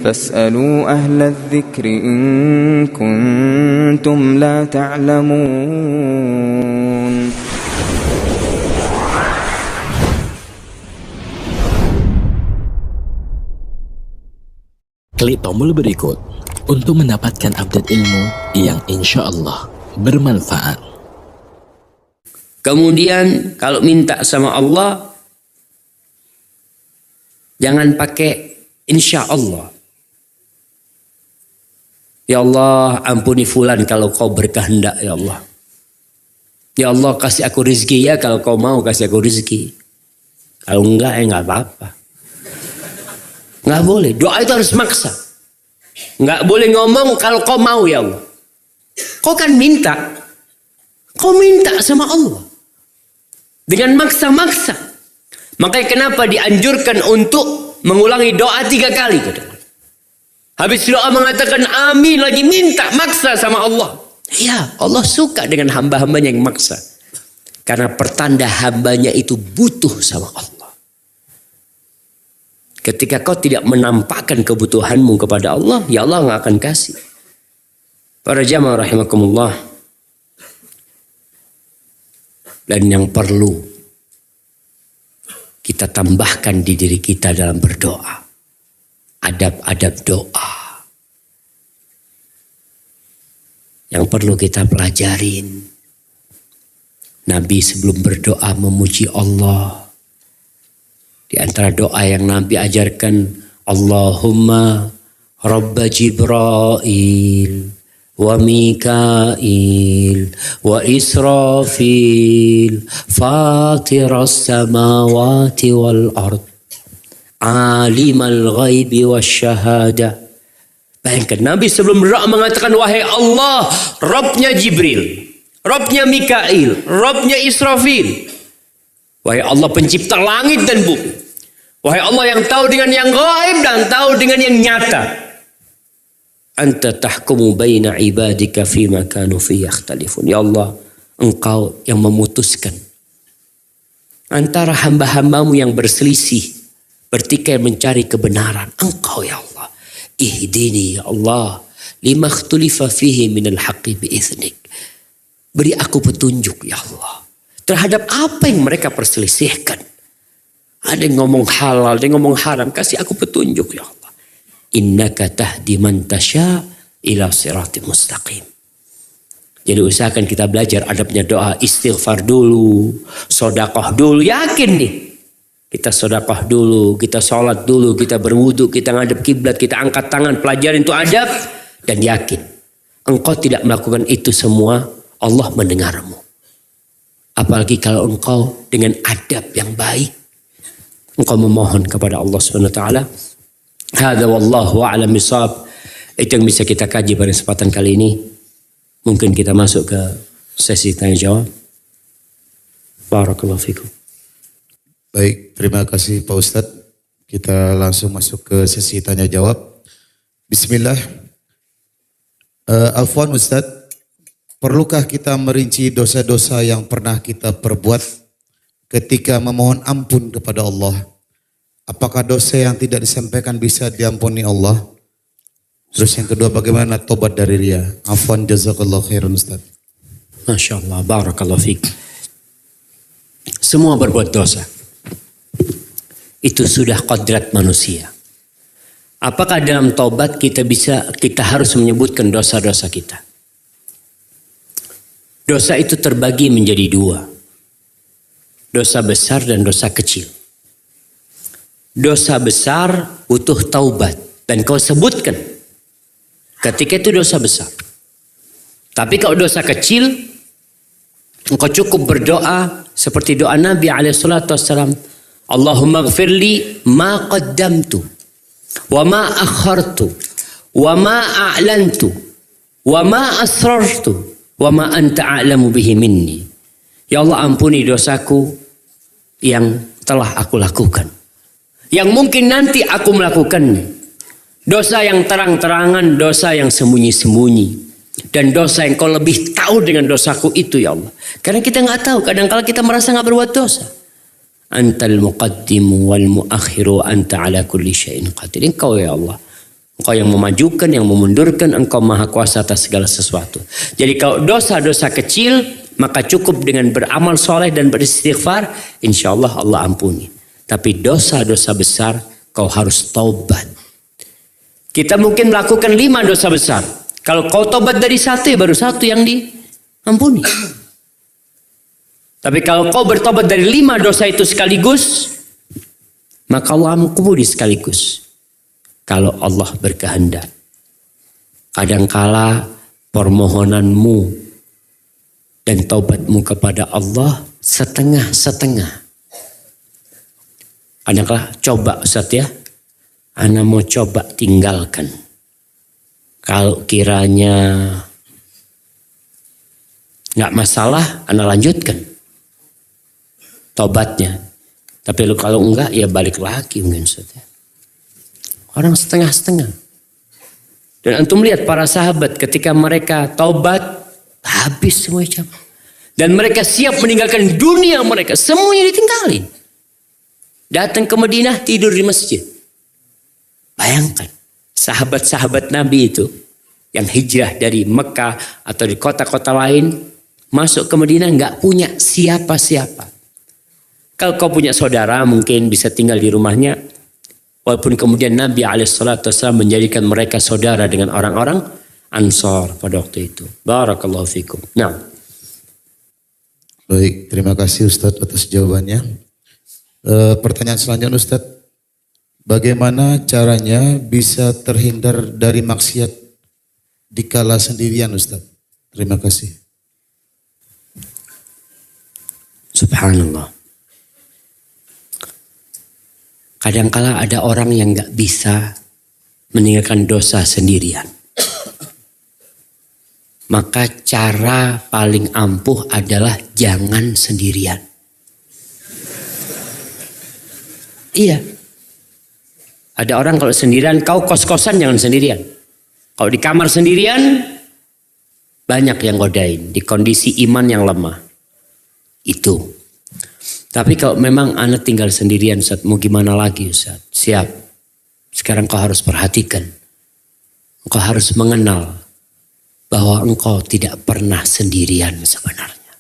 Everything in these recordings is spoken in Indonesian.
فاسألوا أهل الذكر إن كنتم لا تعلمون. Klik tombol berikut untuk mendapatkan update ilmu yang insya Allah bermanfaat. Kemudian kalau minta sama Allah, jangan pakai insya Allah. Ya Allah, ampuni fulan kalau kau berkehendak ya Allah. Ya Allah, kasih aku rezeki ya kalau kau mau kasih aku rezeki. Kalau enggak ya enggak apa-apa. Enggak boleh, doa itu harus maksa. Enggak boleh ngomong kalau kau mau ya Allah. Kau kan minta. Kau minta sama Allah. Dengan maksa-maksa. Makanya kenapa dianjurkan untuk mengulangi doa 3 kali. Habis doa mengatakan amin lagi, minta maksa sama Allah. Ya, Allah suka dengan hamba-hambanya yang maksa. Karena pertanda hambanya itu butuh sama Allah. Ketika kau tidak menampakkan kebutuhanmu kepada Allah, ya Allah nggak akan kasih. Para jamaah rahimakumullah. Dan yang perlu kita tambahkan di diri kita dalam berdoa. Adab-adab doa. Yang perlu kita pelajarin. Nabi sebelum berdoa memuji Allah. Di antara doa yang Nabi ajarkan, Allahumma Rabba Jibrail wa Mikail wa Israfil fatiras samawati wal ard alimal ghaibi wasyahada. Bayangkan Nabi sebelum berdoa mengatakan, wahai Allah, Rabbnya Jibril, Rabbnya Mikail, Rabbnya Israfil. Wahai Allah pencipta langit dan bumi. Wahai Allah yang tahu dengan yang gaib dan tahu dengan yang nyata. Anta tahkumu baina ibadika fima kanu fi yakhtalifun. Ya Allah, Engkau yang memutuskan antara hamba-hambamu yang berselisih, bertikai mencari kebenaran. Engkau ya Allah. Ihdini ya Allah lima ikhtulifa fihi minal haqqi biiznik. Beri aku petunjuk ya Allah terhadap apa yang mereka perselisihkan. Ada yang ngomong halal, ada yang ngomong haram. Kasih aku petunjuk ya Allah. Innaka tahdi man tasya ila siratim mustaqim. Jadi usahakan kita belajar adabnya doa. Istighfar dulu, sodakoh dulu. Yakin nih. Kita sodakoh dulu, kita sholat dulu, kita berwudu, kita ngadep kiblat, kita angkat tangan, pelajarin itu adab. Dan yakin. Engkau tidak melakukan itu semua, Allah mendengarmu. Apalagi kalau engkau dengan adab yang baik. Engkau memohon kepada Allah Subhanahu wa taala. Hadza wallahu a'lam bishawab. Itu yang bisa kita kaji pada kesempatan kali ini. Mungkin kita masuk ke sesi tanya jawab. Barakallahu fikum. Baik, terima kasih Pak Ustadz. Kita langsung masuk ke sesi tanya jawab. Bismillah. Afwan Ustadz, perlukah kita merinci dosa-dosa yang pernah kita perbuat ketika memohon ampun kepada Allah? Apakah dosa yang tidak disampaikan bisa diampuni Allah? Terus yang kedua, bagaimana tobat dari riya? Afwan, jazakallahu khairan Ustaz. Masya Allah, barakallahu fiik. Semua berbuat dosa. Itu sudah kodrat manusia. Apakah dalam tobat kita harus menyebutkan dosa-dosa kita? Dosa itu terbagi menjadi 2. Dosa besar dan dosa kecil. Dosa besar butuh taubat. Dan kau sebutkan. Ketika itu dosa besar. Tapi kalau dosa kecil, engkau cukup berdoa seperti doa Nabi SAW. Allahumma gfirli ma qaddamtu. Wa ma akhartu. Wa ma a'lantu. Wa ma asrartu. Wa ma anta a'lamu bihi minni. Ya Allah, ampuni dosaku yang telah aku lakukan. Yang mungkin nanti aku melakukannya. Dosa yang terang-terangan, dosa yang sembunyi-sembunyi. Dan dosa yang kau lebih tahu dengan dosaku itu ya Allah. Karena kita nggak tahu, kadang-kala kita merasa nggak berbuat dosa. Antal muqaddimu wal muakhiru anta ala kulli syai'in qadir. Engkau ya Allah. Engkau yang memajukan, yang memundurkan, engkau maha kuasa atas segala sesuatu. Jadi kalau dosa-dosa kecil, maka cukup dengan beramal soleh dan beristighfar, insya Allah Allah ampuni. Tapi dosa-dosa besar, kau harus taubat. Kita mungkin melakukan 5 dosa besar. Kalau kau taubat dari 1, baru 1 yang diampuni. Tapi kalau kau bertobat dari 5 dosa itu sekaligus, maka Allah ampuni sekaligus. Kalau Allah berkehendak. Kadangkala permohonanmu dan taubatmu kepada Allah setengah-setengah. Kadangkala coba Ustaz ya, ana mau coba tinggalkan. Kalau kiranya nggak masalah, ana lanjutkan taubatnya. Tapi kalau enggak, ya balik lagi mungkin Ustaz ya. Orang setengah-setengah. Dan antum lihat para sahabat ketika mereka taubat, habis semua jamaah. Dan mereka siap meninggalkan dunia mereka, semuanya ditinggalin. Datang ke Madinah, tidur di masjid. Bayangkan, sahabat-sahabat Nabi itu yang hijrah dari Mekah atau di kota-kota lain, masuk ke Madinah nggak punya siapa-siapa. Kalau kau punya saudara mungkin bisa tinggal di rumahnya. Walaupun kemudian Nabi SAW menjadikan mereka saudara dengan orang-orang Ansor pada waktu itu. Barakallahu fikum. Nah. Baik, terima kasih Ustadz atas jawabannya. Pertanyaan selanjutnya Ustadz. Bagaimana caranya bisa terhindar dari maksiat dikala sendirian Ustadz? Terima kasih. Subhanallah. Kadangkala ada orang yang gak bisa meninggalkan dosa sendirian. Maka cara paling ampuh adalah jangan sendirian. Iya. Ada orang kalau sendirian, kau kos-kosan jangan sendirian. Kalau di kamar sendirian, banyak yang godain. Di kondisi iman yang lemah. Itu. Tapi kalau memang anak tinggal sendirian Ustaz, mau gimana lagi Ustaz? Siap. Sekarang kau harus perhatikan. Engkau harus mengenal bahwa engkau tidak pernah sendirian sebenarnya.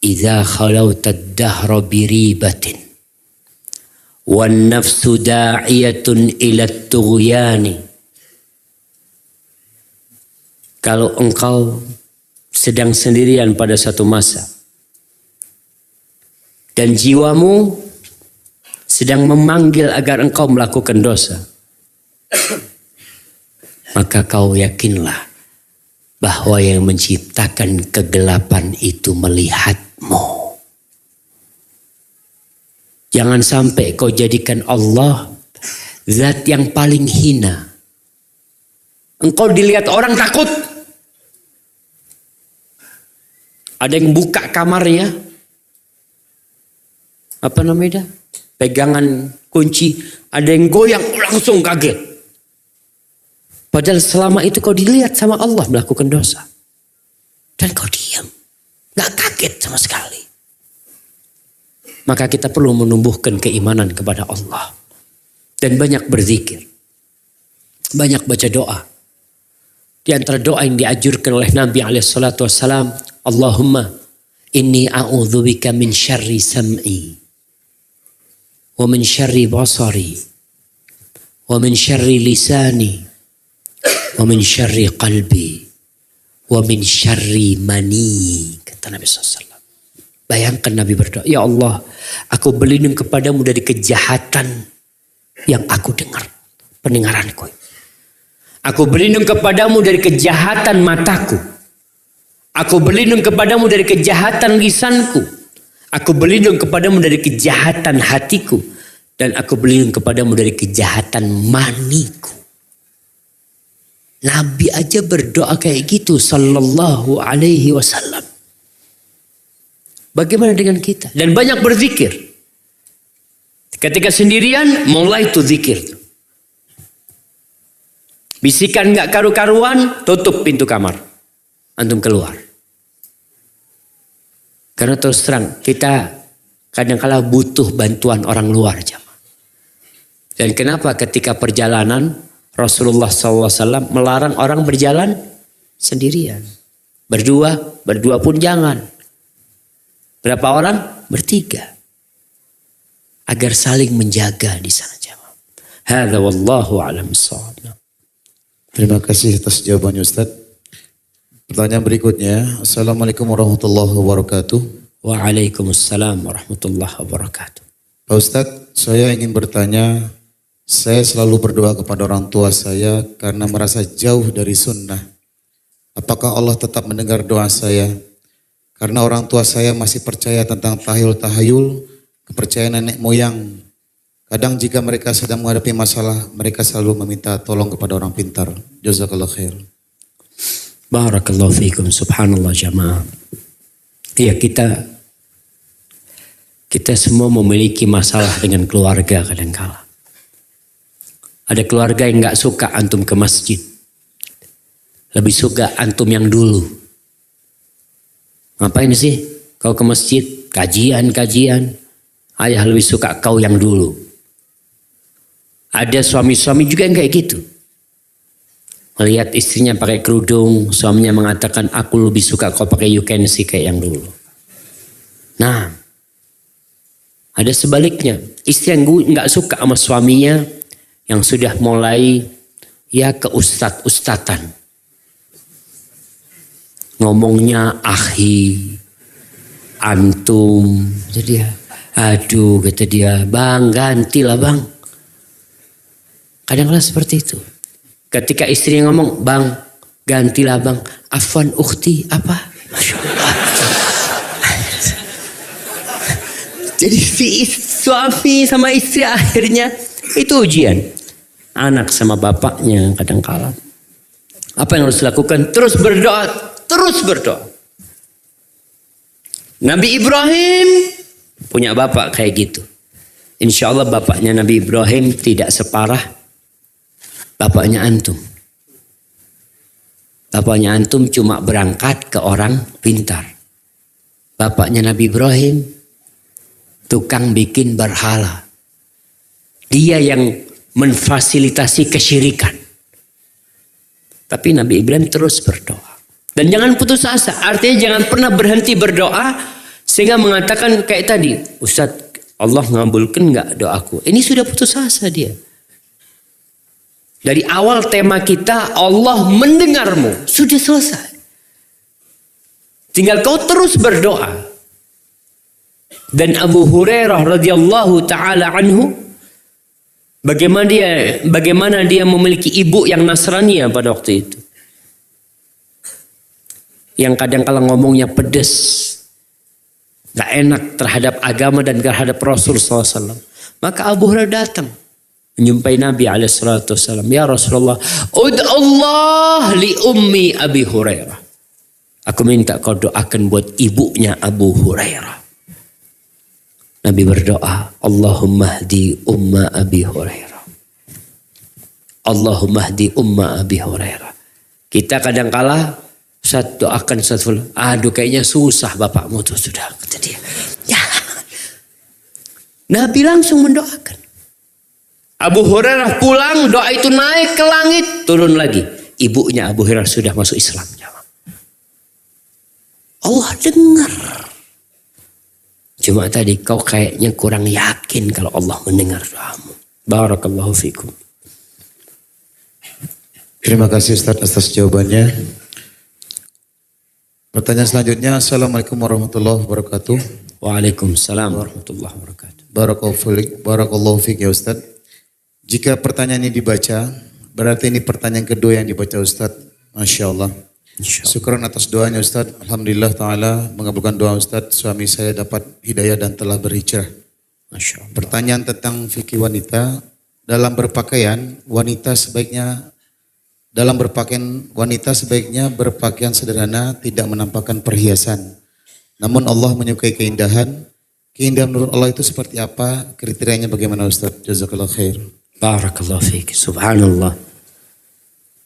Idza khalauta ad-dahra biribatin wan nafsu da'iyatun ila at-tughyani. Kalau engkau sedang sendirian pada satu masa dan jiwamu sedang memanggil agar engkau melakukan dosa, maka kau yakinlah bahwa yang menciptakan kegelapan itu melihatmu. Jangan sampai kau jadikan Allah zat yang paling hina. Engkau dilihat orang takut. Ada yang buka kamarnya, apa namanya, pegangan kunci, ada yang goyang langsung kaget. Padahal selama itu kau dilihat sama Allah melakukan dosa. Dan kau diam, gak kaget sama sekali. Maka kita perlu menumbuhkan keimanan kepada Allah. Dan banyak berzikir. Banyak baca doa. Di antara doa yang diajurkan oleh Nabi SAW, Allahumma inni a'udzubika min syarri sam'i wa min syarri basari wa min syarri lisani wa min syarri qalbi wa min syarri mani, kata Nabi SAW. Bayangkan Nabi berdoa, ya Allah, aku berlindung kepadamu dari kejahatan yang aku dengar, pendengaranku. Aku berlindung kepadamu dari kejahatan mataku. Aku berlindung kepadamu dari kejahatan lisanku. Aku berlindung kepadamu dari kejahatan hatiku. Dan aku berlindung kepadamu dari kejahatan maniku. Nabi aja berdoa kayak gitu. Sallallahu alaihi wasallam. Bagaimana dengan kita? Dan banyak berzikir. Ketika sendirian, mulai tuh zikir. Bisikan gak karu-karuan, tutup pintu kamar. Antum keluar. Karena terus terang kita kadang-kala butuh bantuan orang luar jamaah. Dan kenapa ketika perjalanan Rasulullah SAW melarang orang berjalan sendirian. Berdua pun jangan. Berapa orang? Bertiga. Agar saling menjaga di sana jamaah. Hadza wallahu a'lam bissawab. Terima kasih atas jawabannya Ustaz. Pertanyaan berikutnya. Assalamualaikum warahmatullahi wabarakatuh. Waalaikumsalam warahmatullahi wabarakatuh. Pak Ustaz, saya ingin bertanya. Saya selalu berdoa kepada orang tua saya karena merasa jauh dari sunnah. Apakah Allah tetap mendengar doa saya? Karena orang tua saya masih percaya tentang tahayul, kepercayaan nenek moyang. Kadang jika mereka sedang menghadapi masalah, mereka selalu meminta tolong kepada orang pintar. Jazakallah khair. Barakallahu fiikum, subhanallah jamaah. Ya, kita semua memiliki masalah dengan keluarga kadang-kala. Ada keluarga yang gak suka antum ke masjid. Lebih suka antum yang dulu. Ngapain sih kau ke masjid? Kajian. Ayah lebih suka kau yang dulu. Ada suami-suami juga yang kayak gitu. Melihat istrinya pakai kerudung, suaminya mengatakan aku lebih suka kau pakai you can see kayak yang dulu. Nah, ada sebaliknya. Istri yang gak suka sama suaminya yang sudah mulai ya ke ustad-ustadan. Ngomongnya akhi, antum. Jadi aduh kata dia, bang gantilah bang. Kadang-kadang seperti itu. Ketika istri ngomong, bang gantilah bang. Afwan ukhti apa? Masya Allah. Jadi suami sama istri akhirnya itu ujian. Anak sama bapaknya kadang-kala. Apa yang harus dilakukan? Terus berdoa. Nabi Ibrahim punya bapak kayak gitu. Insya Allah bapaknya Nabi Ibrahim tidak separah bapaknya antum. Bapaknya antum cuma berangkat ke orang pintar. Bapaknya Nabi Ibrahim tukang bikin berhala. Dia yang memfasilitasi kesyirikan. Tapi Nabi Ibrahim terus berdoa. Dan jangan putus asa. Artinya jangan pernah berhenti berdoa. Sehingga mengatakan kayak tadi. Ustadz, Allah ngabulkan gak doaku? Ini sudah putus asa dia. Dari awal tema kita, Allah mendengarmu. Sudah selesai. Tinggal kau terus berdoa. Dan Abu Hurairah radhiyallahu taala anhu, bagaimana dia memiliki ibu yang Nasrani pada waktu itu. Yang kadang-kala ngomongnya pedes. Gak enak terhadap agama dan terhadap Rasul SAW. Maka Abu Hurairah datang. Menjumpai Nabi SAW. Ya Rasulullah. Ud'allah li ummi Abi Hurairah. Aku minta kau doakan buat ibunya Abu Hurairah. Nabi berdoa. Allahumma hdi umma Abi Hurairah. Allahumma hdi umma Abi Hurairah. Kita kadang-kala Ustaz doakan Ustaz fulan. Aduh kayaknya susah bapakmu tuh sudah kata dia. Ya. Nabi langsung mendoakan. Abu Hurairah pulang, doa itu naik ke langit, turun lagi. Ibunya Abu Hurairah sudah masuk Islam. Allah dengar. Cuma tadi kau kayaknya kurang yakin kalau Allah mendengar doamu. Barakallahu fikum. Terima kasih Ustaz atas jawabannya. Pertanyaan selanjutnya. Assalamualaikum warahmatullahi wabarakatuh. Waalaikumsalam warahmatullahi wabarakatuh. Barakallahu fiik ya Ustaz. Jika pertanyaan ini dibaca, berarti ini pertanyaan kedua yang dibaca Ustaz. Masya Allah. Syukuran atas doanya Ustaz. Alhamdulillah ta'ala mengabulkan doa Ustaz. Suami saya dapat hidayah dan telah berhijrah. Masya Allah. Pertanyaan tentang fikih wanita. Dalam berpakaian, wanita sebaiknya berpakaian sederhana, tidak menampakkan perhiasan. Namun Allah menyukai keindahan. Keindahan menurut Allah itu seperti apa? Kriterianya bagaimana Ustaz? Jazakallah khair. Barakallahu fiik. Subhanallah.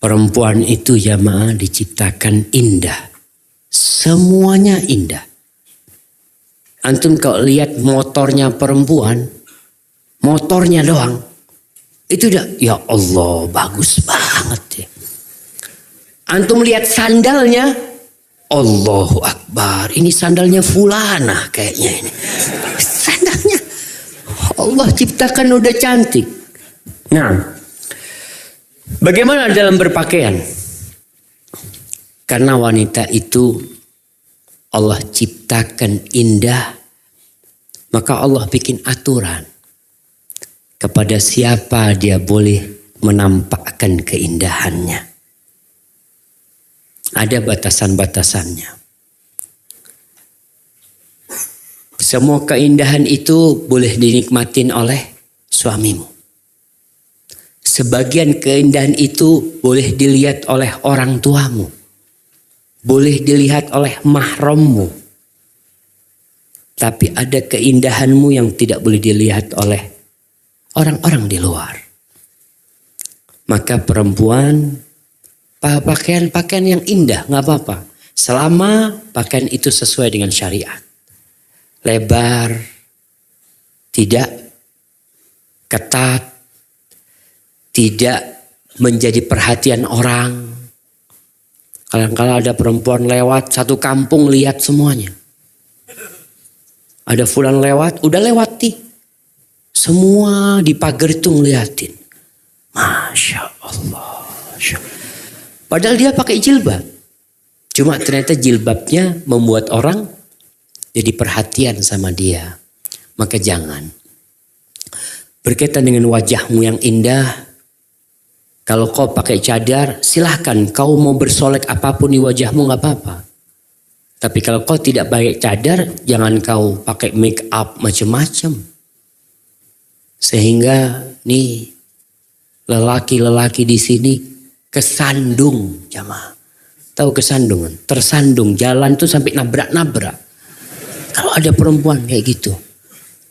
Perempuan itu jamaah diciptakan indah. Semuanya indah. Antum kalau lihat motornya perempuan, motornya doang, Itu dah, ya Allah, bagus banget ya. Antum lihat sandalnya, Allahu Akbar, ini sandalnya fulana kayaknya ini. Sandalnya Allah ciptakan udah cantik. Nah, bagaimana dalam berpakaian? Karena wanita itu Allah ciptakan indah, maka Allah bikin aturan kepada siapa dia boleh menampakkan keindahannya. Ada batasan-batasannya. Semua keindahan itu boleh dinikmatin oleh suamimu. Sebagian keindahan itu boleh dilihat oleh orang tuamu. Boleh dilihat oleh mahrammu. Tapi ada keindahanmu yang tidak boleh dilihat oleh orang-orang di luar. Maka perempuan pakaian-pakaian yang indah nggak apa-apa. Selama pakaian itu sesuai dengan syariat. Lebar, tidak ketat, tidak menjadi perhatian orang. Kadang-kadang ada perempuan lewat satu kampung lihat semuanya. Ada fulan lewat, udah lewati. Semua di pagar itu ngeliatin. Masya Allah. Padahal dia pakai jilbab. Cuma ternyata jilbabnya membuat orang jadi perhatian sama dia. Maka jangan. Berkaitan dengan wajahmu yang indah. Kalau kau pakai cadar, silahkan kau mau bersolek apapun di wajahmu gak apa-apa. Tapi kalau kau tidak pakai cadar, jangan kau pakai make up macam-macam. Sehingga nih lelaki-lelaki di sini kesandung jamaah. Tahu kesandungan? Tersandung, jalan tuh sampai nabrak-nabrak. Kalau ada perempuan kayak gitu.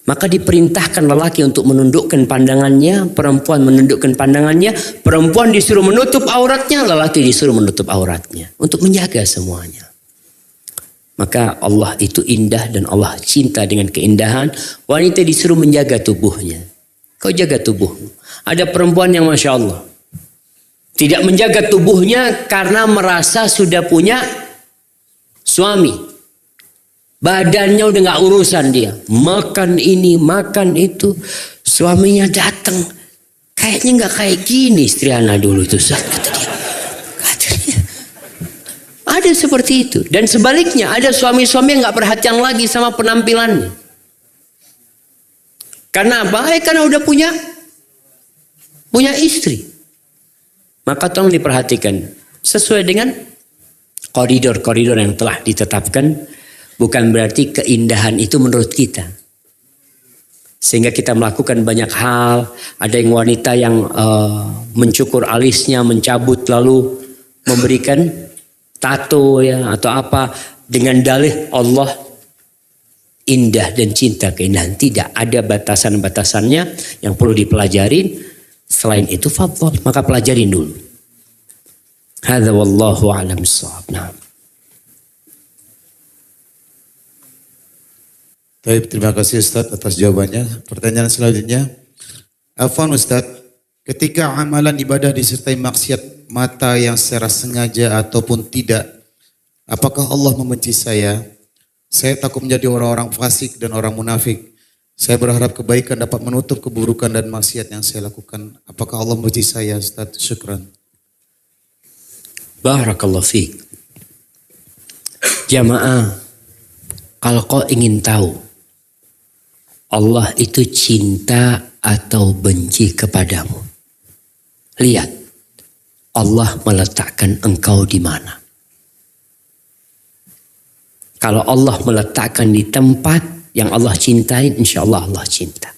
Maka diperintahkan lelaki untuk menundukkan pandangannya, perempuan menundukkan pandangannya, perempuan disuruh menutup auratnya, lelaki disuruh menutup auratnya. Untuk menjaga semuanya. Maka Allah itu indah dan Allah cinta dengan keindahan. Wanita disuruh menjaga tubuhnya. Kau jaga tubuhmu. Ada perempuan yang Masya Allah. Tidak menjaga tubuhnya karena merasa sudah punya suami. Badannya udah gak urusan dia. Makan ini, makan itu. Suaminya datang. Kayaknya gak kayak gini istri Ana dulu itu. Kata dia. Ada seperti itu. Dan sebaliknya ada suami-suami yang gak perhatian lagi sama penampilannya. Karena apa? Karena udah punya istri. Maka tolong diperhatikan. Sesuai dengan koridor-koridor yang telah ditetapkan. Bukan berarti keindahan itu menurut kita. Sehingga kita melakukan banyak hal. Ada yang wanita yang mencukur alisnya, mencabut lalu memberikan tato ya atau apa. Dengan dalih Allah indah dan cinta keindahan. Tidak ada batasan-batasannya yang perlu dipelajarin. Selain itu fadhal, maka pelajarin dulu. Hadza wallahu a'lam bissawab. Nah. Baik, terima kasih Ustaz atas jawabannya. Pertanyaan selanjutnya. Afwan Ustaz, ketika amalan ibadah disertai maksiat mata yang secara sengaja ataupun tidak, apakah Allah membenci saya? Saya takut menjadi orang-orang fasik dan orang munafik. Saya berharap kebaikan dapat menutup keburukan dan maksiat yang saya lakukan. Apakah Allah membenci saya Ustaz? Syukran. Barakallahu fiik. Jamaah, kalau kau ingin tahu Allah itu cinta atau benci kepadamu, lihat Allah meletakkan engkau di mana. Kalau Allah meletakkan di tempat yang Allah cintai, insya Allah Allah cinta.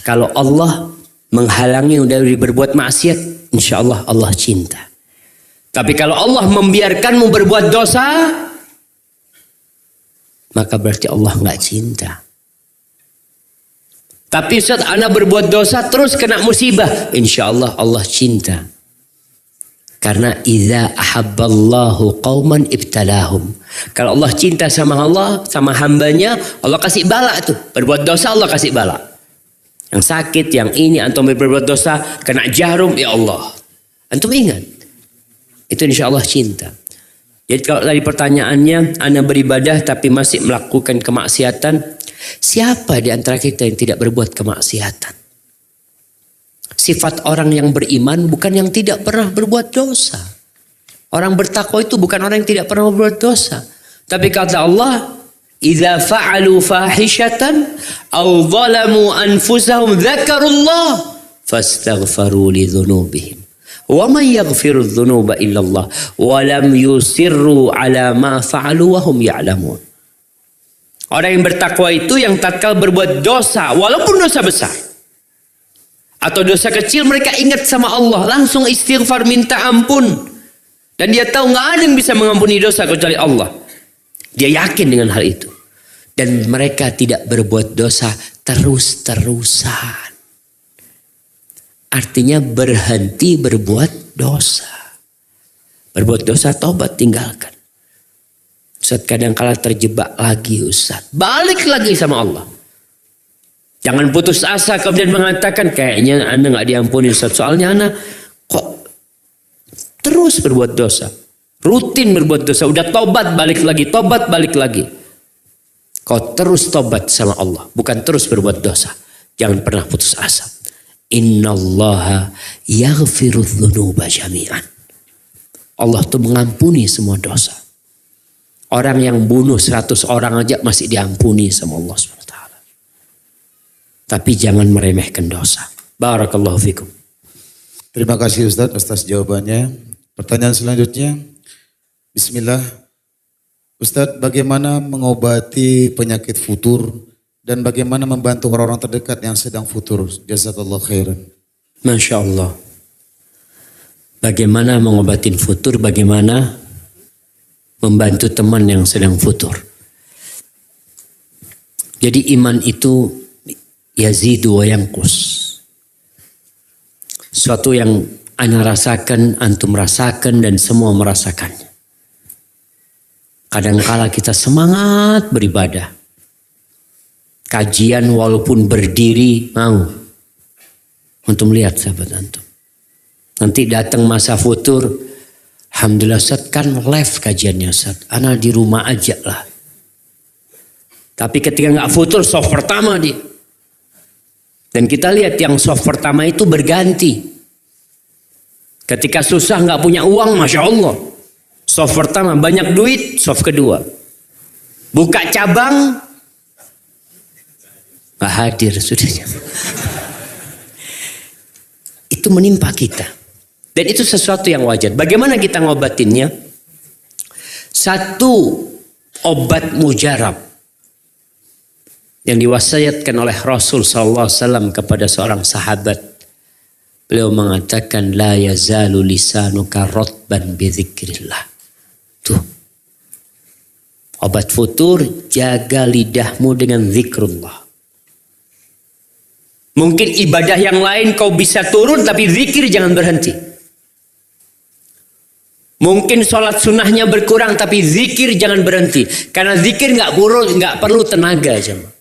Kalau Allah menghalangi dari berbuat maksiat, insya Allah Allah cinta. Tapi kalau Allah membiarkanmu berbuat dosa, maka berarti Allah nggak cinta. Tapi Ustaz, ana berbuat dosa terus kena musibah, insya Allah Allah cinta. Karena idza ahabballahu qauman ibtalahum. Kalau Allah cinta sama Allah, sama hambanya, Allah kasih bala tuh. Berbuat dosa Allah kasih bala. yang sakit, yang ini, antum berbuat dosa, kena jarum, ya Allah. Antum ingat. Itu insya Allah cinta. Jadi kalau tadi pertanyaannya, Anda beribadah tapi masih melakukan kemaksiatan, siapa di antara kita yang tidak berbuat kemaksiatan? Sifat orang yang beriman bukan yang tidak pernah berbuat dosa. Orang bertakwa itu bukan orang yang tidak pernah berbuat dosa. Tapi kata Allah, "Idza fa'alu fahishatan aw zalamu anfusahum dzakarullah fastaghfaru li dzunubihim." Wa man yaghfiru dzunuba illallah wa lam yusirru ala ma fa'alu wa hum ya'lamun. Orang yang bertakwa itu yang tatkala berbuat dosa walaupun dosa besar atau dosa kecil, mereka ingat sama Allah, langsung istighfar minta ampun. Dan dia tahu nggak ada yang bisa mengampuni dosa kecuali Allah. Dia yakin dengan hal itu. Dan mereka tidak berbuat dosa terus-terusan. Artinya berhenti berbuat dosa. Berbuat dosa, tobat, tinggalkan. Ustaz kadang-kala terjebak lagi Ustaz. Balik lagi sama Allah. Jangan putus asa kemudian mengatakan kayaknya Anda nggak diampuni Ustaz. Soalnya Anda kok terus berbuat dosa. Rutin berbuat dosa. Udah tobat balik lagi. Tobat balik lagi. Kau terus tobat sama Allah. Bukan terus berbuat dosa. Jangan pernah putus asa. Innallaha yaghfiru dzunuba jami'an. Allah tuh mengampuni semua dosa. Orang yang bunuh 100 orang aja masih diampuni sama Allah SWT. Tapi jangan meremehkan dosa. Barakallahu fikum. Terima kasih Ustaz atas jawabannya. Pertanyaan selanjutnya. Bismillah. Ustaz, bagaimana mengobati penyakit futur dan bagaimana membantu orang-orang terdekat yang sedang futur? Jazakallah khairan. Masya Allah. Bagaimana mengobatin futur, bagaimana membantu teman yang sedang futur. Jadi iman itu yazidu wa yanqus. Suatu yang ana rasakan, antum rasakan, dan semua merasakannya. Kadangkala kita semangat beribadah. Kajian walaupun berdiri mau. Untuk melihat sahabat antum. Nanti datang masa futur. Alhamdulillah Ustaz kan live kajiannya Ustaz. Ana di rumah aja lah. Tapi ketika nggak futur soft pertama dia. Dan kita lihat yang soft pertama itu berganti. Ketika susah nggak punya uang, Masya Allah. Soft pertama banyak duit, soft kedua. Buka cabang, nggak hadir sudahnya. Itu menimpa kita. Dan itu sesuatu yang wajar. Bagaimana kita ngobatinnya? Satu, obat mujarab yang diwasiatkan oleh Rasul SAW kepada seorang sahabat. Beliau mengatakan, la yazalu lisanuka rotban bidzikrillah. Tuh. Obat futur, jaga lidahmu dengan zikrullah. Mungkin ibadah yang lain kau bisa turun, tapi zikir jangan berhenti. Mungkin sholat sunnahnya berkurang, tapi zikir jangan berhenti. Karena zikir nggak perlu tenaga, jemaah.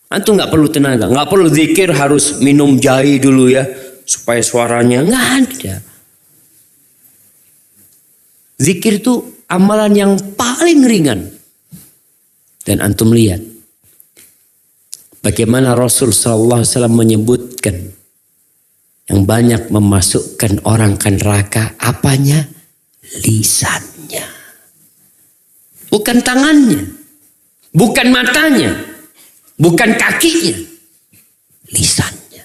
Antum nggak perlu tenaga, nggak perlu zikir harus minum jahe dulu ya supaya suaranya nggak ada. Zikir itu amalan yang paling ringan. Dan antum lihat bagaimana Rasul SAW menyebutkan yang banyak memasukkan orang ke neraka, apanya? Lisannya. Bukan tangannya. Bukan matanya. Bukan kakinya. Lisannya.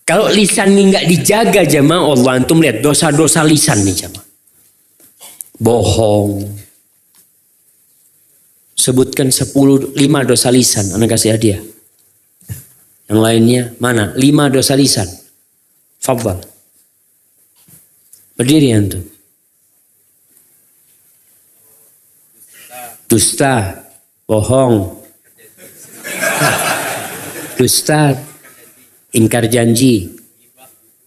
Kalau lisan ini nggak dijaga jemaah, Allah antum lihat dosa-dosa lisan nih jemaah. Bohong. Sebutkan 5 dosa lisan, Anda kasih hadiah. Yang lainnya mana? 5 dosa lisan. Fadhal. Berdiri antum. Dusta, bohong. Dusta, ingkar janji,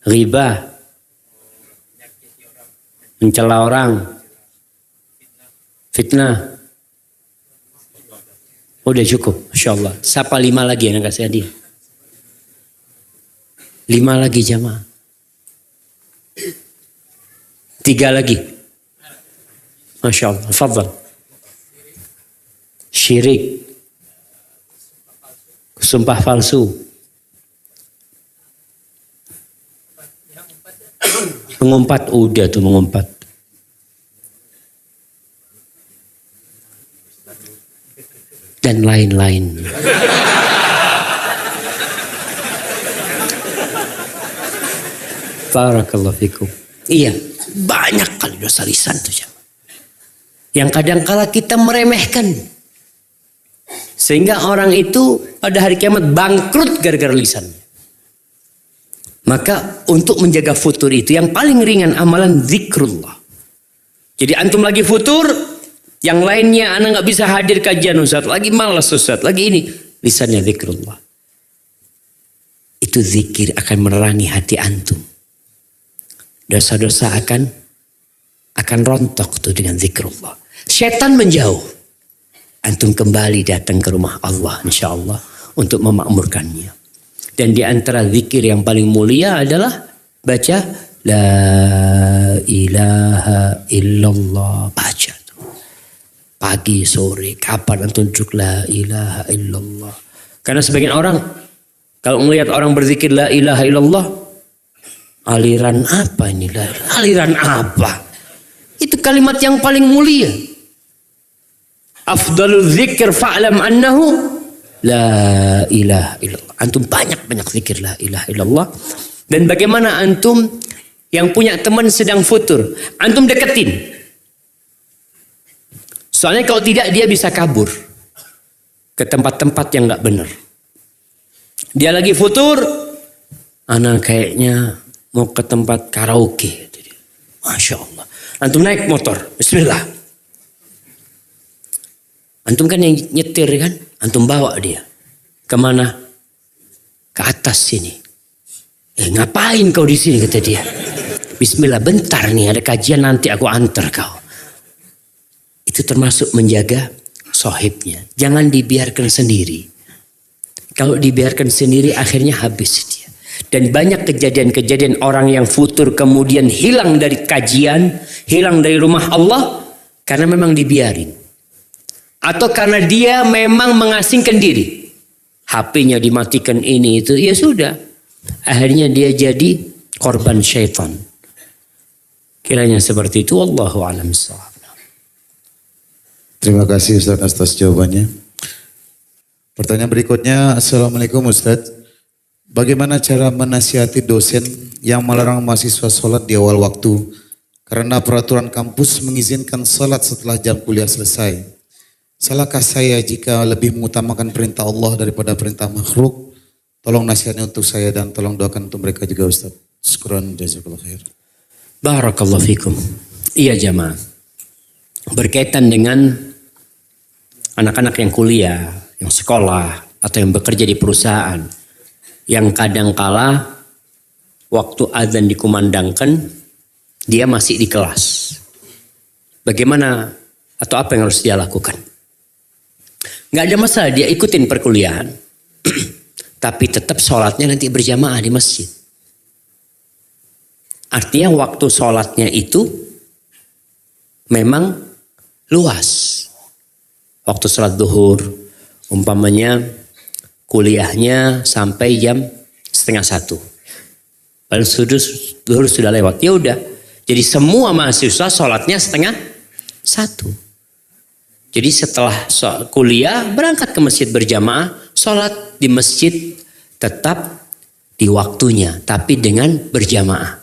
riba, mencela orang, fitnah, Udah cukup, Masya Allah. Siapa 5 lagi yang kasih hadiah? 5 lagi jamaah. 3 lagi. Masya Allah. Fadal. Syirik. Sumpah palsu. Mengumpat. Udah tuh mengumpat. Dan lain-lain. Barakallahu fikum. Iya, banyak kali dosa lisan tuh jemaah. Yang kadang-kala kita meremehkan. Sehingga orang itu pada hari kiamat bangkrut gara-gara lisannya. Maka untuk menjaga futur itu yang paling ringan amalan zikrullah. Jadi antum lagi futur, yang lainnya anak nggak bisa hadir kajian Ustaz, lagi malas Ustaz, lagi ini, lisannya zikrullah. Itu zikir akan menerangi hati antum. Dosa-dosa akan rontok tuh dengan zikrullah. Setan menjauh. Antum kembali datang ke rumah Allah insya Allah untuk memakmurkannya. Dan di antara zikir yang paling mulia adalah baca La ilaha illallah. Baca tuh. Pagi, sore, kapan antum duduk La ilaha illallah. Karena sebagian orang kalau melihat orang berzikir La ilaha illallah, aliran apa ini? Aliran apa? Itu kalimat yang paling mulia. Afdalul zikir fa'lam annahu la ilaha illallah. Antum banyak-banyak zikir la ilaha illallah. Dan bagaimana antum yang punya teman sedang futur, antum deketin. Soalnya kalau tidak dia bisa kabur ke tempat-tempat yang nggak benar. Dia lagi futur, anak kayaknya mau ke tempat karaoke. Masya Allah. Antum naik motor, bismillah. Antum kan yang nyetir kan, antum bawa dia. Kemana? Ke atas sini. Ngapain kau di sini kata dia. Bismillah, bentar nih ada kajian nanti aku antar kau. Itu termasuk menjaga sohibnya. Jangan dibiarkan sendiri. Kalau dibiarkan sendiri akhirnya habis dia. Dan banyak kejadian-kejadian orang yang futur kemudian hilang dari kajian, hilang dari rumah Allah karena memang dibiarin. Atau karena dia memang mengasingkan diri. HP-nya dimatikan ini itu, ya sudah. Akhirnya dia jadi korban syaitan. Kiranya seperti itu, wallahu a'lam bishawab. Terima kasih Ustaz atas jawabannya. Pertanyaan berikutnya, Assalamualaikum Ustaz. Bagaimana cara menasihati dosen yang melarang mahasiswa sholat di awal waktu? Karena peraturan kampus mengizinkan sholat setelah jam kuliah selesai. Salahkah saya jika lebih mengutamakan perintah Allah daripada perintah makhluk? Tolong nasihatnya untuk saya dan tolong doakan untuk mereka juga Ustaz. Syukran, jazakallah khair. Barakallahu fikum. Iya jamaah. Berkaitan dengan anak-anak yang kuliah, yang sekolah, atau yang bekerja di perusahaan. Yang kadangkala waktu azan dikumandangkan, dia masih di kelas. Bagaimana atau apa yang harus dia lakukan? Nggak ada masalah dia ikutin perkuliahan. Tapi tetap sholatnya nanti berjamaah di masjid. Artinya waktu sholatnya itu memang luas. Waktu sholat zuhur umpamanya kuliahnya sampai jam 12:30. Padahal zuhur sudah lewat. Ya udah. Jadi semua mahasiswa sholatnya 12:30. Jadi setelah kuliah berangkat ke masjid berjamaah, sholat di masjid tetap di waktunya, tapi dengan berjamaah.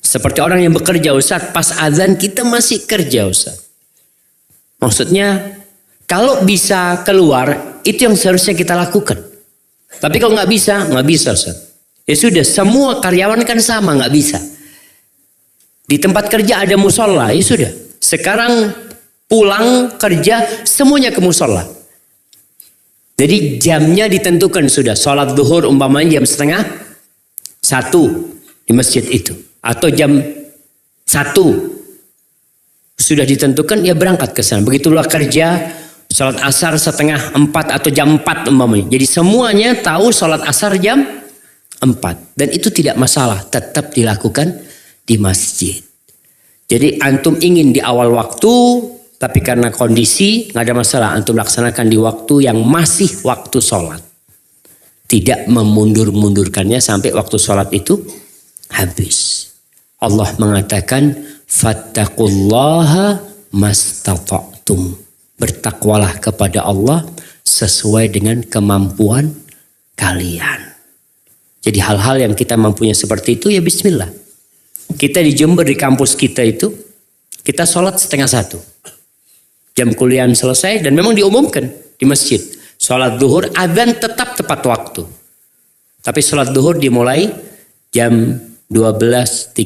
Seperti orang yang bekerja Ustaz, pas azan kita masih kerja Ustaz. Maksudnya kalau bisa keluar, itu yang seharusnya kita lakukan. Tapi kalau nggak bisa Ustaz. Ya sudah, semua karyawan kan sama, nggak bisa. Di tempat kerja ada musola, ya sudah. Sekarang pulang kerja semuanya ke musola. Jadi jamnya ditentukan sudah. Sholat zuhur umpamanya jam 12:30 di masjid itu. Atau jam 1 sudah ditentukan ya berangkat ke sana. Begitulah kerja Sholat asar setengah 4 atau jam 4 umpamanya. Jadi semuanya tahu sholat asar jam 4. Dan itu tidak masalah. Tetap dilakukan di masjid. Jadi antum ingin di awal waktu. Tapi karena kondisi nggak ada masalah. Antum laksanakan di waktu yang masih waktu sholat. Tidak memundur-mundurkannya sampai waktu sholat itu habis. Allah mengatakan fattaqullaha mastata'tum. Bertakwalah kepada Allah sesuai dengan kemampuan kalian. Jadi hal-hal yang kita mampunya seperti itu ya bismillah. Kita di Jember di kampus kita itu kita sholat setengah 1. Jam kuliah selesai dan memang diumumkan di masjid. Sholat duhur adzan tetap tepat waktu. Tapi sholat duhur dimulai jam 12.35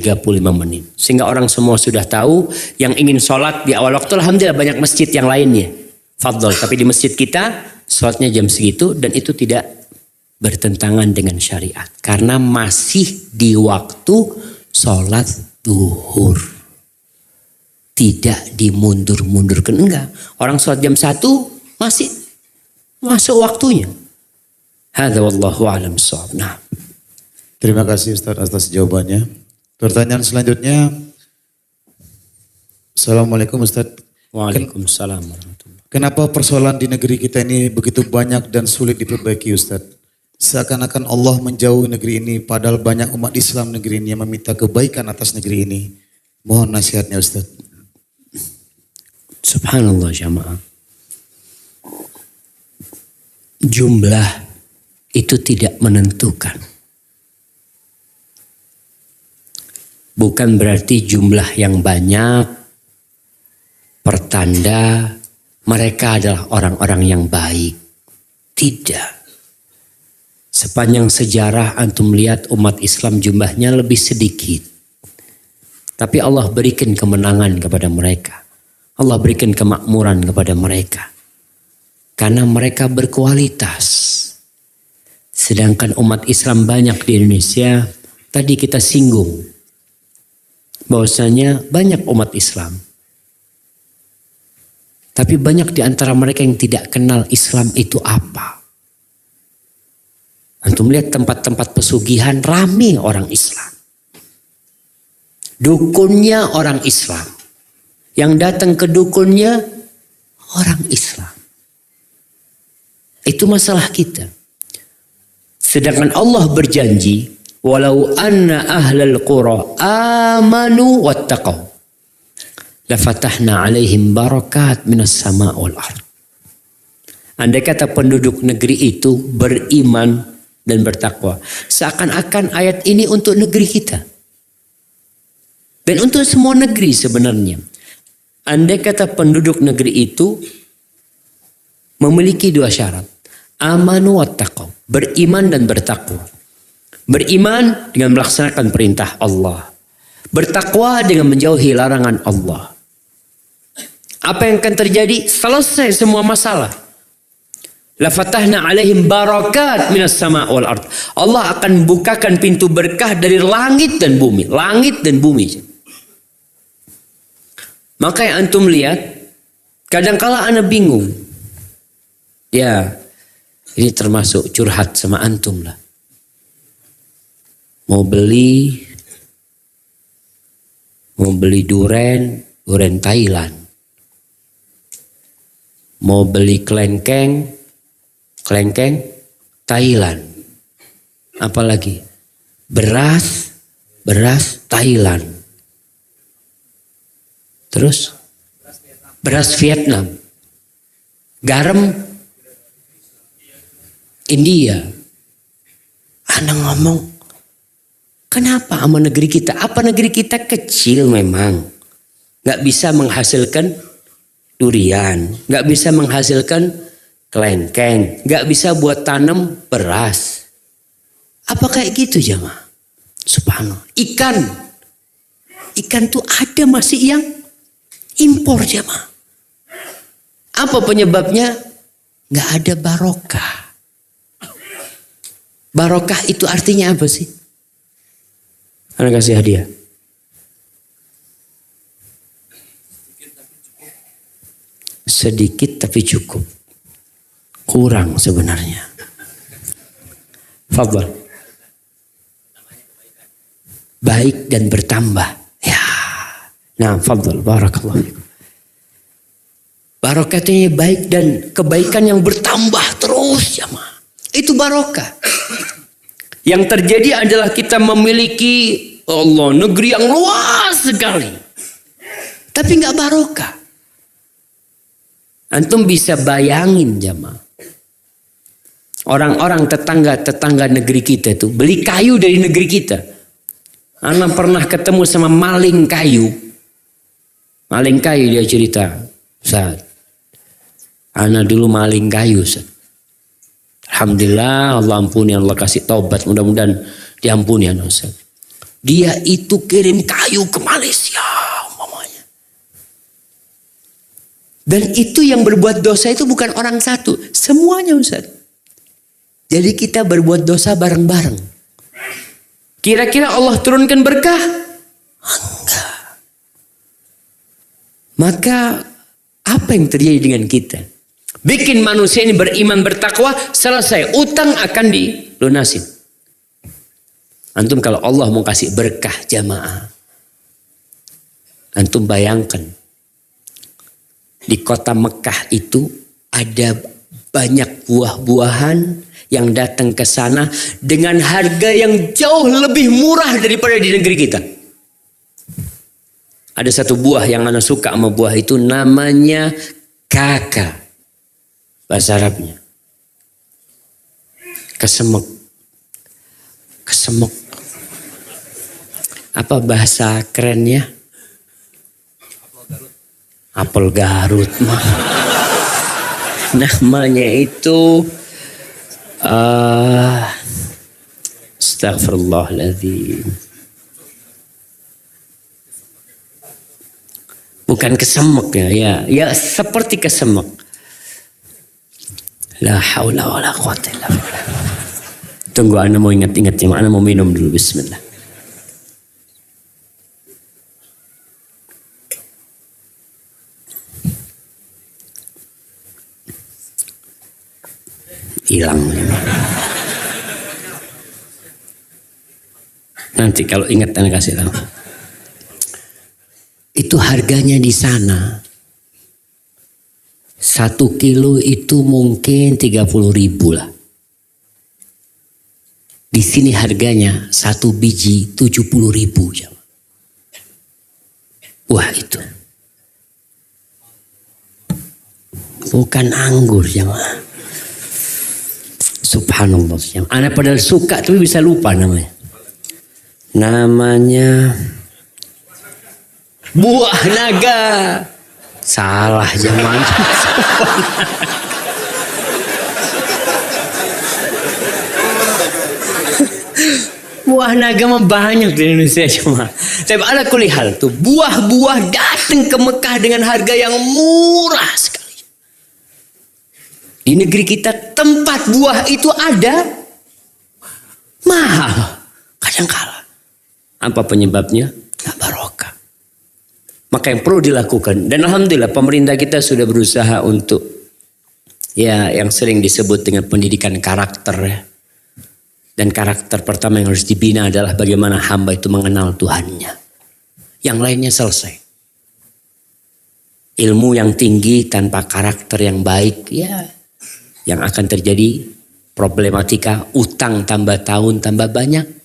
menit. Sehingga orang semua sudah tahu yang ingin sholat di awal waktu. Alhamdulillah banyak masjid yang lainnya. Fadol. Tapi di masjid kita sholatnya jam segitu. Dan itu tidak bertentangan dengan syariat. Karena masih di waktu sholat duhur. Tidak dimundur-mundurkan. Enggak. Orang sholat jam 1 masih masuk waktunya. Hadza wallahu a'lam bissawab. Nah. Terima kasih Ustaz atas jawabannya. Pertanyaan selanjutnya. Assalamualaikum Ustaz. Waalaikumsalam warahmatullahi. Kenapa persoalan di negeri kita ini begitu banyak dan sulit diperbaiki Ustaz? Seakan-akan Allah menjauhi negeri ini padahal banyak umat Islam negeri ini yang meminta kebaikan atas negeri ini. Mohon nasihatnya Ustaz. Subhanallah jamaah. Jumlah itu tidak menentukan. Bukan berarti jumlah yang banyak pertanda mereka adalah orang-orang yang baik. Tidak. Sepanjang sejarah antum lihat umat Islam jumlahnya lebih sedikit. Tapi Allah berikan kemenangan kepada mereka. Allah berikan kemakmuran kepada mereka. Karena mereka berkualitas. Sedangkan umat Islam banyak di Indonesia, tadi kita singgung. Bahwasanya banyak umat Islam. Tapi banyak di antara mereka yang tidak kenal Islam itu apa. Antum lihat tempat-tempat pesugihan rame orang Islam. Dukunnya orang Islam. Yang datang ke dukunnya orang Islam. Itu masalah kita. Sedangkan Allah berjanji, walau anna ahlal qura amanu wattaqaw lafatahna alaihim barakat minas sama' wal ard. Andai kata penduduk negeri itu beriman dan bertakwa, seakan-akan ayat ini untuk negeri kita dan untuk semua negeri sebenarnya. Andai kata penduduk negeri itu memiliki 2 syarat, amanu wattaqaw, beriman dan bertakwa. Beriman dengan melaksanakan perintah Allah. Bertakwa dengan menjauhi larangan Allah. Apa yang akan terjadi? Selesai semua masalah. Lafatahna alaihim barakat minas sama' wal ard. Allah akan bukakan pintu berkah dari langit dan bumi. Langit dan bumi. Maka yang antum lihat, kadangkala ana bingung. Ya, ini termasuk curhat sama antum lah. Mau beli duren Thailand. Mau beli kelengkeng Thailand. Apalagi beras Thailand. Terus beras Vietnam. Garam India. Ana ngomong, kenapa sama negeri kita? Apa negeri kita kecil memang? Gak bisa menghasilkan durian. Gak bisa menghasilkan kelengkeng. Gak bisa buat tanam beras. Apa kayak gitu jemaah? Subhanallah. Ikan tuh ada masih yang impor jemaah. Apa penyebabnya? Gak ada barokah. Barokah itu artinya apa sih? Anda kasih hadiah. sedikit tapi cukup. Kurang sebenarnya. Fadhal. Baik dan bertambah. Ya. Nah, fadhal. Barakallahu fikum. Barokah itu baik dan kebaikan yang bertambah terus, jamaah. Itu barokah. Yang terjadi adalah kita memiliki Allah negeri yang luas sekali. Tapi nggak barokah. Antum bisa bayangin, jamaah. Orang-orang tetangga negeri kita itu beli kayu dari negeri kita. Ana pernah ketemu sama maling kayu. Maling kayu dia cerita. Ustaz, ana dulu maling kayu, Ustaz. Alhamdulillah Allah ampuni, Allah kasih taubat, mudah-mudahan diampuni ya Ustaz. Dia itu kirim kayu ke Malaysia umpamanya. Dan itu yang berbuat dosa itu bukan orang satu, semuanya Ustaz. Jadi kita berbuat dosa bareng-bareng. Kira-kira Allah turunkan berkah? Enggak. Maka apa yang terjadi dengan kita? Bikin manusia ini beriman bertakwa, selesai. Utang akan dilunasin. Antum kalau Allah mau kasih berkah jamaah. Antum bayangkan. Di kota Mekah itu ada banyak buah-buahan yang datang ke sana dengan harga yang jauh lebih murah daripada di negeri kita. Ada satu buah yang ana suka sama buah itu, namanya kaka. Bahasa Arabnya. Kesemek. Kesemek. Apa bahasa kerennya? Apel Garut. Namanya itu Astaghfirullahaladzim. Bukan kesemek ya. Ya seperti kesemek. La haula wala quwwata illa billah. Tunggu, ana mau ingat-ingat ya, ana mau minum dulu. Bismillah. Hilang. Nanti kalau ingat ana kasih tahu. Itu harganya di sana. 1 kilo itu mungkin 30.000 lah. Di sini harganya 1 biji 70.000. Wah itu. Bukan anggur jemaah. Subhanallah. Anak padahal suka tapi bisa lupa namanya. Namanya buah naga. Salah zaman. Buah naga mah banyak di Indonesia cuma. Tapi ala kulli hal tuh buah-buah datang ke Mekah dengan harga yang murah sekali. Di negeri kita tempat buah itu ada mahal. Kadang kala. Apa penyebabnya? Nggak barokah. Maka yang perlu dilakukan. Dan alhamdulillah pemerintah kita sudah berusaha untuk ya yang sering disebut dengan pendidikan karakter ya. Dan karakter pertama yang harus dibina adalah bagaimana hamba itu mengenal Tuhannya. Yang lainnya selesai. Ilmu yang tinggi tanpa karakter yang baik ya. Yang akan terjadi problematika utang tambah tahun tambah banyak.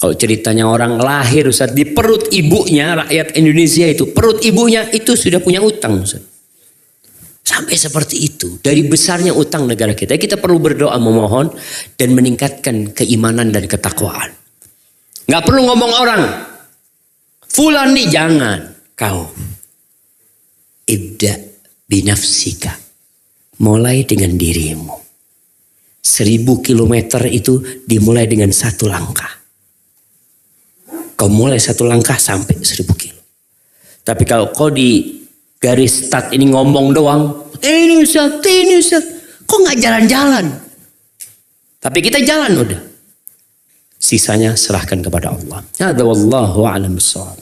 Kalau ceritanya orang lahir Ustaz, di perut ibunya, rakyat Indonesia itu, perut ibunya itu sudah punya utang Ustaz. Sampai seperti itu. Dari besarnya utang negara kita. Kita perlu berdoa memohon dan meningkatkan keimanan dan ketakwaan. Gak perlu ngomong orang. Fulan nih, jangan. Kau. Ibda binafsika. Mulai dengan dirimu. 1000 kilometer itu dimulai dengan 1 langkah. Kau mulai 1 langkah sampai 1000 kilo. Tapi kalau kau di garis start ini ngomong doang. Ini Ustaz. Kok gak jalan-jalan? Tapi kita jalan udah. Sisanya serahkan kepada Allah. Hadza wallahu a'lam bissawab.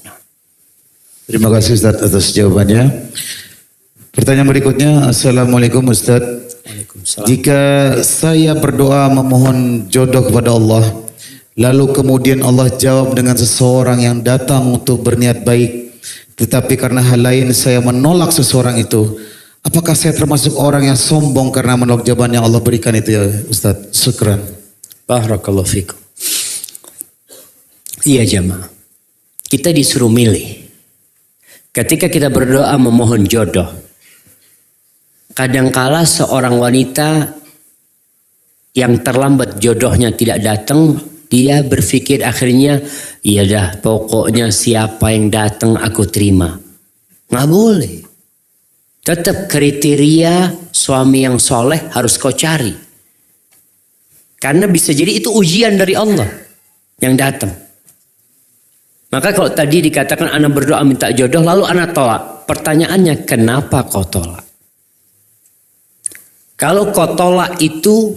Terima kasih Ustaz atas jawabannya. Pertanyaan berikutnya, Assalamualaikum Ustaz. Waalaikumsalam. Jika saya berdoa memohon jodoh kepada Allah, lalu kemudian Allah jawab dengan seseorang yang datang untuk berniat baik, tetapi karena hal lain saya menolak seseorang itu, apakah saya termasuk orang yang sombong karena menolak jawaban yang Allah berikan itu ya Ustaz? Syukran. Barakallahu fikum. Iya jamaah. Kita disuruh milih. Ketika kita berdoa memohon jodoh, kadangkala seorang wanita yang terlambat jodohnya tidak datang, dia berpikir akhirnya, iya dah pokoknya siapa yang datang aku terima. Nggak boleh. Tetap kriteria suami yang soleh harus kau cari. Karena bisa jadi itu ujian dari Allah yang datang. Maka kalau tadi dikatakan anak berdoa minta jodoh lalu anak tolak. Pertanyaannya kenapa kau tolak? Kalau kau tolak itu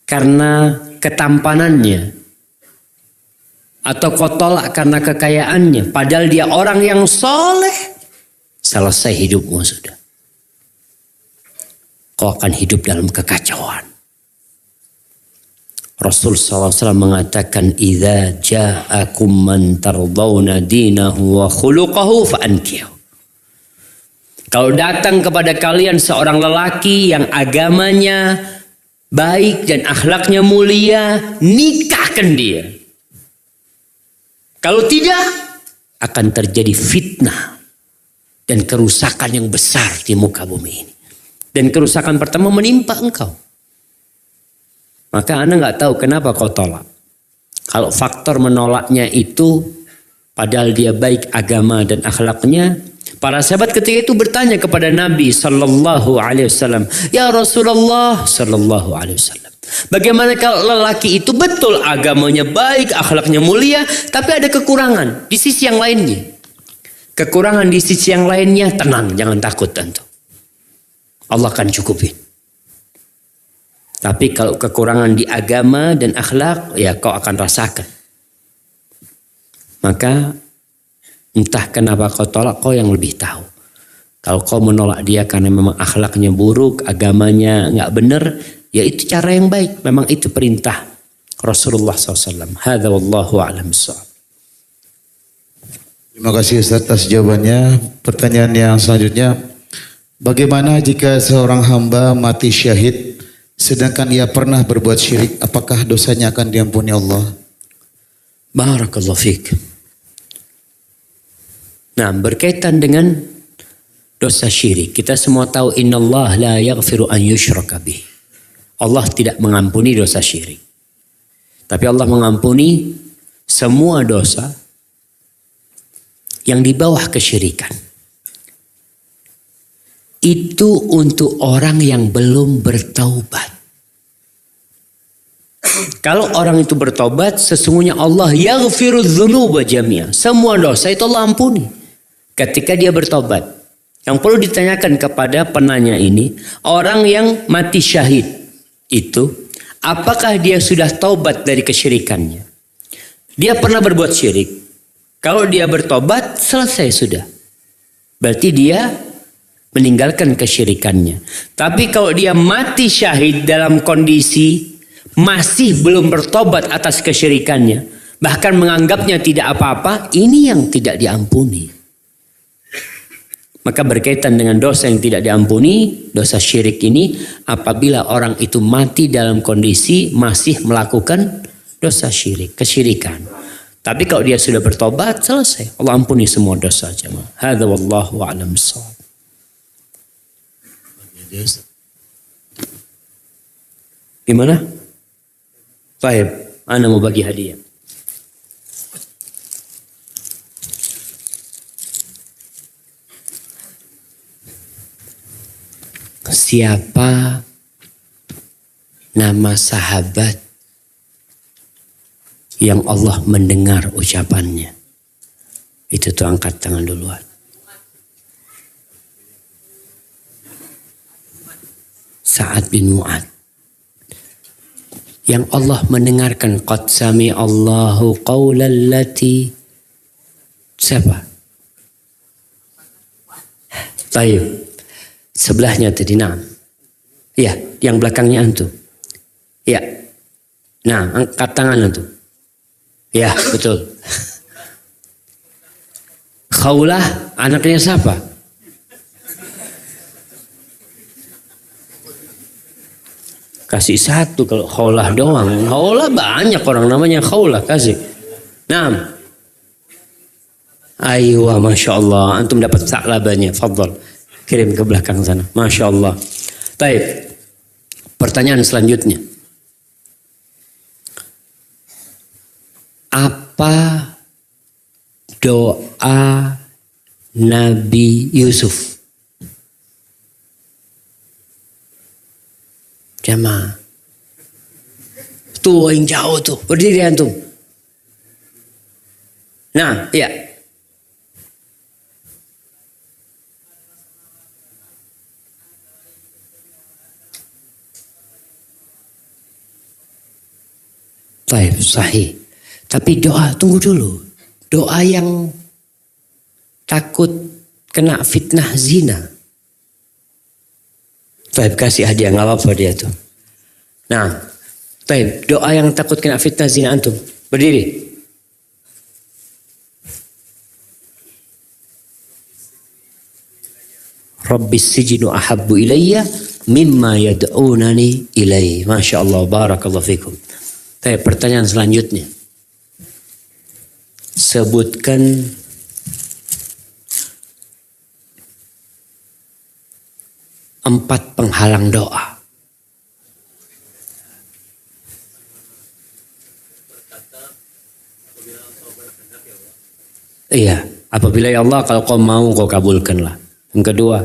karena ketampanannya. Atau kau tolak karena kekayaannya. Padahal dia orang yang soleh. Selesai hidupmu sudah. Kau akan hidup dalam kekacauan. Rasul SAW mengatakan, "Idza ja'akum man tardawna dinahu wa khuluquhu fa'ankihu." Kalau datang kepada kalian seorang lelaki yang agamanya baik dan akhlaknya mulia, nikahkan dia. Kalau tidak, akan terjadi fitnah dan kerusakan yang besar di muka bumi ini. Dan kerusakan pertama menimpa engkau. Maka Anda nggak tahu kenapa kau tolak. Kalau faktor menolaknya itu, padahal dia baik agama dan akhlaknya, para sahabat ketika itu bertanya kepada Nabi Sallallahu Alaihi Wasallam, ya Rasulullah Sallallahu Alaihi Wasallam, bagaimana kalau lelaki itu betul agamanya baik, akhlaknya mulia, tapi ada kekurangan di sisi yang lainnya. Kekurangan di sisi yang lainnya, tenang, jangan takut tentu. Allah akan cukupin. Tapi kalau kekurangan di agama dan akhlak, ya kau akan rasakan. Maka entah kenapa kau tolak, kau yang lebih tahu. Kalau kau menolak dia karena memang akhlaknya buruk, agamanya nggak benar, ya itu cara yang baik. Memang itu perintah Rasulullah SAW. Hadza wallahu a'lam bissawab. Terima kasih Ustaz atas jawabannya. Pertanyaan yang selanjutnya, bagaimana jika seorang hamba mati syahid sedangkan ia pernah berbuat syirik, apakah dosanya akan diampuni Allah? Barakallahu fiik. Nah, berkaitan dengan dosa syirik, kita semua tahu innallaha la yaghfiru an yushraka bih. Allah tidak mengampuni dosa syirik. Tapi Allah mengampuni semua dosa yang di bawah kesyirikan. Itu untuk orang yang belum bertaubat. Kalau orang itu bertobat, sesungguhnya Allah yaghfiru dzunuba jami'a. Semua dosa itu Allah ampuni ketika dia bertobat. Yang perlu ditanyakan kepada penanya ini, orang yang mati syahid itu, apakah dia sudah taubat dari kesyirikannya? Dia pernah berbuat syirik. Kalau dia bertobat, selesai sudah. Berarti dia meninggalkan kesyirikannya. Tapi kalau dia mati syahid dalam kondisi masih belum bertobat atas kesyirikannya, bahkan menganggapnya tidak apa-apa, ini yang tidak diampuni. Maka berkaitan dengan dosa yang tidak diampuni, dosa syirik ini, apabila orang itu mati dalam kondisi masih melakukan dosa syirik, kesyirikan. Tapi kalau dia sudah bertobat, selesai. Allah ampuni semua dosa jemaah. Hadza wallahu a'lam bissawab. Gimana? Baik, ana mau bagi hadiah. Siapa nama sahabat yang Allah mendengar ucapannya? Itu tuh angkat tangan duluan. Sa'ad bin Mu'ad. Yang Allah mendengarkan qad sami Allahu qawlan lati. Siapa? Baik. Sebelahnya tadi, nah. Ya, yang belakangnya antum. Ya. Nah, angkat tangan antum. Ya, betul. Khawlah anaknya siapa? Kasih satu kalau Khawlah doang. Khawlah banyak orang namanya Khawlah, kasih. Nah. Ayo, Masya Allah. Antum dapat saklabannya. Fadal. Kirim ke belakang sana. Masya Allah. Baik. Pertanyaan selanjutnya. Apa doa Nabi Yusuf? Jamaah. Tuh yang jauh tuh. Berdiri antum. Nah, ya. Baik, sahih. Tapi doa, tunggu dulu. Doa yang takut kena fitnah zina. Baik, kasih hadiah, nggak apa-apa dia tuh. Nah, baik, doa yang takut kena fitnah zina antum. Berdiri. Rabbis sijinu ahabbu ilayya mimma yad'unani ilaihi. Masya Allah, barakallahu fikum. Baik, pertanyaan selanjutnya. Sebutkan empat penghalang doa. Iya, apabila ya Allah kalau kau mau kau kabulkanlah. Yang kedua,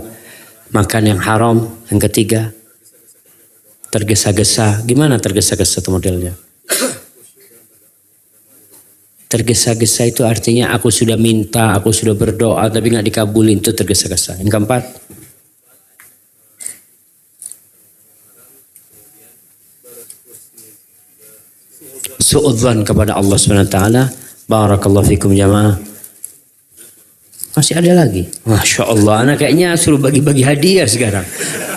makan yang haram. Yang ketiga, tergesa-gesa. Gimana tergesa-gesa itu modelnya? Tergesa-gesa itu artinya aku sudah minta, aku sudah berdoa tapi nggak dikabulin, itu tergesa-gesa. Yang keempat, suudzon kepada Allah Subhanahu wa taala. Barakallahu fikum jamaah. Masih ada lagi. Masya Allah, anak kayaknya suruh bagi-bagi hadiah sekarang.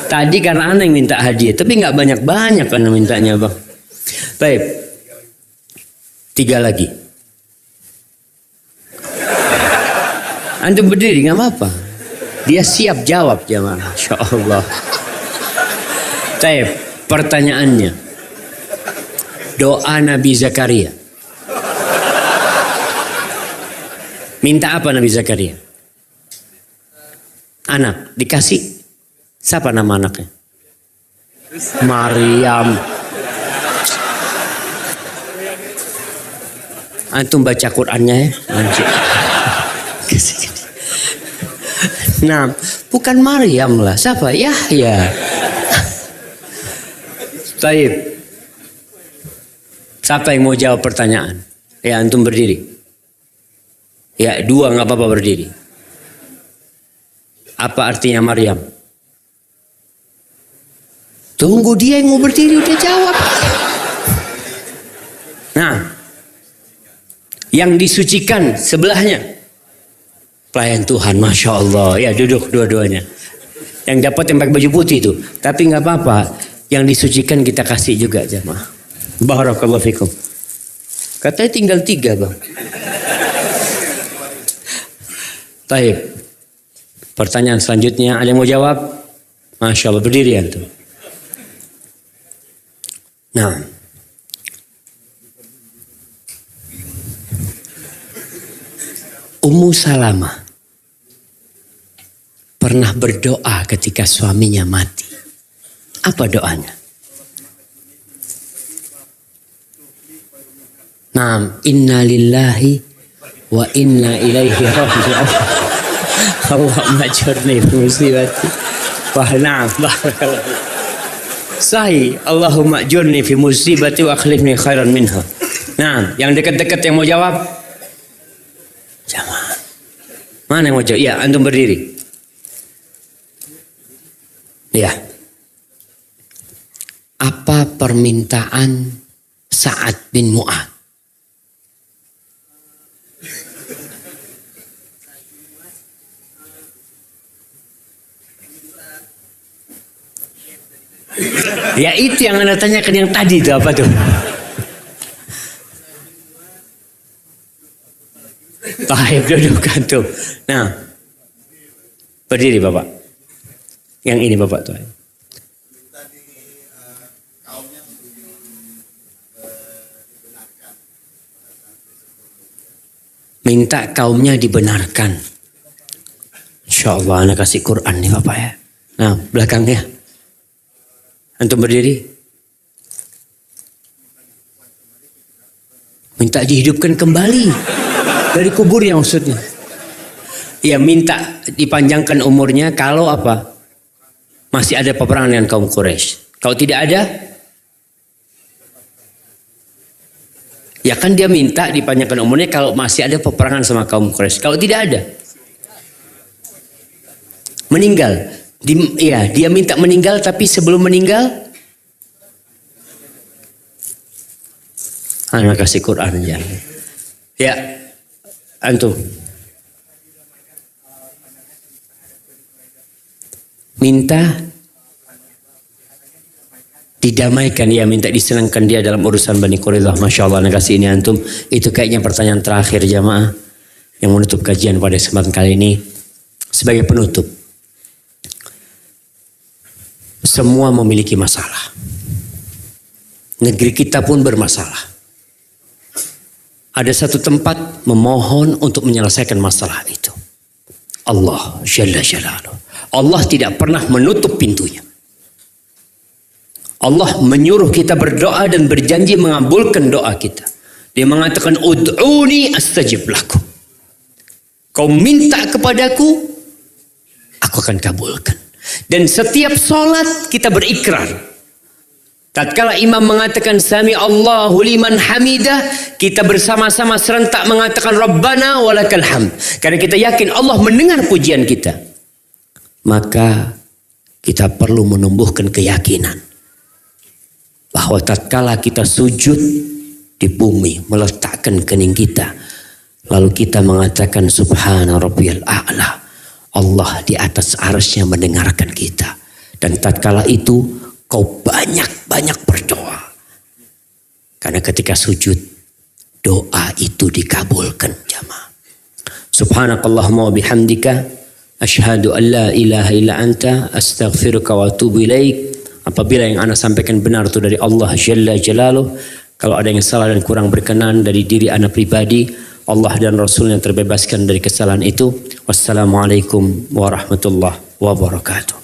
Tadi karena anak yang minta hadiah, tapi nggak banyak-banyak karena mintanya bang. Baik, 3 lagi. Antum berdiri nggak apa-apa. Dia siap jawab jamaah. Masya Allah. Baik, pertanyaannya. Doa Nabi Zakaria. Minta apa Nabi Zakaria? Anak, dikasih. Siapa nama anaknya? Maryam. Antum baca Qur'annya ya. Anjir. Nah, bukan Maryam lah. Siapa? Yahya. Baik. Siapa yang mau jawab pertanyaan? Ya, antum berdiri. Ya, 2 nggak apa-apa berdiri. Apa artinya Maryam? Tunggu dia yang mau berdiri udah jawab. Nah, yang disucikan sebelahnya. Pelayan Tuhan, Masya Allah. Ya, duduk dua-duanya. Yang dapat yang pakai baju putih itu. Tapi nggak apa-apa. Yang disucikan kita kasih juga jemaah. Barakallahu fikum. Katanya tinggal 3 bang. Baik. Pertanyaan selanjutnya, ada yang mau jawab? Masya Allah, berdiri antum. Nah. Ummu Salamah pernah berdoa ketika suaminya mati. Apa doanya? Naam, inna lillahi wa inna ilaihi raji'un. Allahumma ajurni fi musibati. Wah, na'am, barakallahu. Sahih, Allahumma ajurni fi musibati wa akhlifni khairan minha. Nah, yang dekat-dekat yang mau jawab? Jamaah. Mana yang mau jawab? Ya, antum berdiri. Ya. Apa permintaan Sa'ad bin Mu'adz? Ya itu yang Anda tanyakan yang tadi itu apa tuh? Taib dudukan tuh. Nah, berdiri Bapak. Yang ini Bapak tuh. Minta kaumnya dibenarkan. Insya Allah anak kasih Quran nih Bapak ya. Nah belakangnya. Antum berdiri. Minta dihidupkan kembali. Dari kuburnya maksudnya. Ya minta dipanjangkan umurnya kalau apa? Masih ada peperangan dengan kaum Quraisy. Kalau tidak ada, ya kan dia minta dipanjangkan umurnya kalau masih ada peperangan sama kaum Quraisy. Kalau tidak ada, meninggal. Dia minta meninggal tapi sebelum meninggal, anak kasih Quran aja. Ya, antum. Minta didamaikan, ya minta disenangkan dia dalam urusan Bani Quraidah. Masya Allah anak kasih ini antum. Itu kayaknya pertanyaan terakhir jamaah yang menutup kajian pada kesempatan kali ini. Sebagai penutup, semua memiliki masalah. Negeri kita pun bermasalah. Ada satu tempat memohon untuk menyelesaikan masalah itu. Allah Jalla Jalaluh. Allah tidak pernah menutup pintunya. Allah menyuruh kita berdoa dan berjanji mengabulkan doa kita. Dia mengatakan ud'uni astajib lakum. Kau minta kepadaku, aku akan kabulkan. Dan setiap solat kita berikrar. Tatkala imam mengatakan sami Allahu liman hamidah, kita bersama-sama serentak mengatakan Rabbana walakal hamd. Karena kita yakin Allah mendengar pujian kita. Maka kita perlu menumbuhkan keyakinan bahwa tatkala kita sujud di bumi, meletakkan kening kita, lalu kita mengatakan subhana rabbiyal a'la, Allah di atas arsy-Nya mendengarkan kita. Dan tatkala itu kau banyak-banyak berdoa. Karena ketika sujud, doa itu dikabulkan jamaah. Subhanakallahumma wa bihamdika asyhadu an la ilaha illa anta astaghfiruka wa atubu ilaik. Apabila yang ana sampaikan benar itu dari Allah Jalla Jalaluh, kalau ada yang salah dan kurang berkenan dari diri ana pribadi, Allah dan Rasulnya terbebaskan dari kesalahan itu. Wassalamualaikum warahmatullahi wabarakatuh.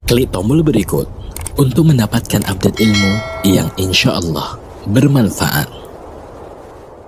Klik tombol berikut untuk mendapatkan update ilmu yang insya Allah bermanfaat.